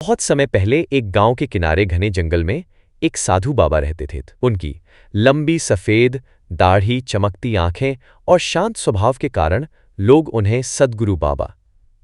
बहुत समय पहले एक गांव के किनारे घने जंगल में एक साधु बाबा रहते थे। उनकी लंबी सफ़ेद दाढ़ी, चमकती आंखें और शांत स्वभाव के कारण लोग उन्हें सद्गुरु बाबा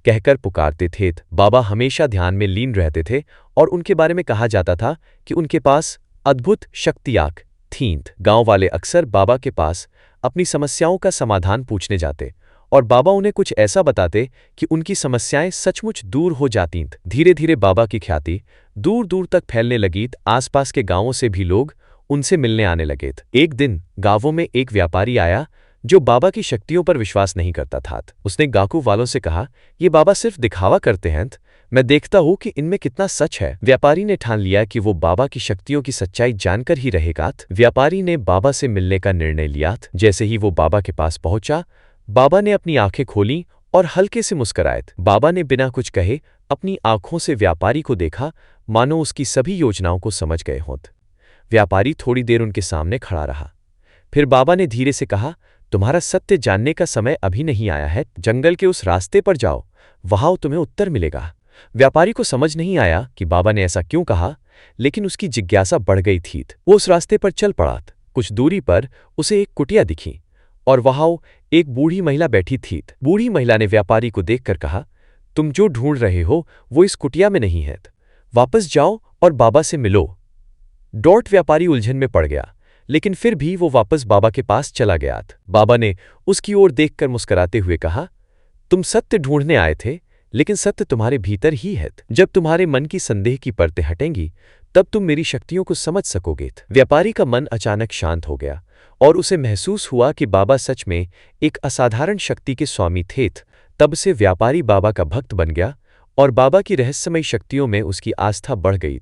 कहकर पुकारते थे। बाबा हमेशा ध्यान में लीन रहते थे और उनके बारे में कहा जाता था कि उनके पास अद्भुत शक्तियाँ थीं। गांव वाले अक्सर बाबा के पास अपनी समस्याओं का समाधान पूछने जाते और बाबा उन्हें कुछ ऐसा बताते कि उनकी समस्याएं सचमुच दूर हो जातीं। धीरे धीरे बाबा की ख्याति दूर दूर तक फैलने लगी। आसपास के गांवों से भी लोग उनसे मिलने आने लगे। एक दिन गांवों में एक व्यापारी आया जो बाबा की शक्तियों पर विश्वास नहीं करता था। उसने गांव वालों से कहा, ये बाबा सिर्फ दिखावा करते हैं, मैं देखता हूँ कि इनमें कितना सच है। व्यापारी ने ठान लिया कि वो बाबा की शक्तियों की सच्चाई जानकर ही रहेगा। व्यापारी ने बाबा से मिलने का निर्णय लिया। जैसे ही वो बाबा के पास पहुंचा, बाबा ने अपनी आंखें खोलीं और हल्के से मुस्कुराए। बाबा ने बिना कुछ कहे अपनी आंखों से व्यापारी को देखा, मानो उसकी सभी योजनाओं को समझ गए हों। व्यापारी थोड़ी देर उनके सामने खड़ा रहा। फिर बाबा ने धीरे से कहा, तुम्हारा सत्य जानने का समय अभी नहीं आया है। जंगल के उस रास्ते पर जाओ, वहां तुम्हें उत्तर मिलेगा। व्यापारी को समझ नहीं आया कि बाबा ने ऐसा क्यों कहा, लेकिन उसकी जिज्ञासा बढ़ गई थी। वो उस रास्ते पर चल पड़ा। कुछ दूरी पर उसे एक कुटिया दिखी और वहां एक बूढ़ी महिला बैठी थी। बूढ़ी महिला ने व्यापारी को देखकर कहा, तुम जो ढूंढ रहे हो वो इस कुटिया में नहीं है। वापस जाओ और बाबा से मिलो। डॉट व्यापारी उलझन में पड़ गया, लेकिन फिर भी वो वापस बाबा के पास चला गया। बाबा ने उसकी ओर देखकर मुस्कुराते हुए कहा, तुम सत्य ढूंढने आए थे, लेकिन सत्य तुम्हारे भीतर ही है। जब तुम्हारे मन की संदेह की परतें हटेंगी, तब तुम मेरी शक्तियों को समझ सकोगे। व्यापारी का मन अचानक शांत हो गया और उसे महसूस हुआ कि बाबा सच में एक असाधारण शक्ति के स्वामी थे। तब से व्यापारी बाबा का भक्त बन गया और बाबा की रहस्यमयी शक्तियों में उसकी आस्था बढ़ गई।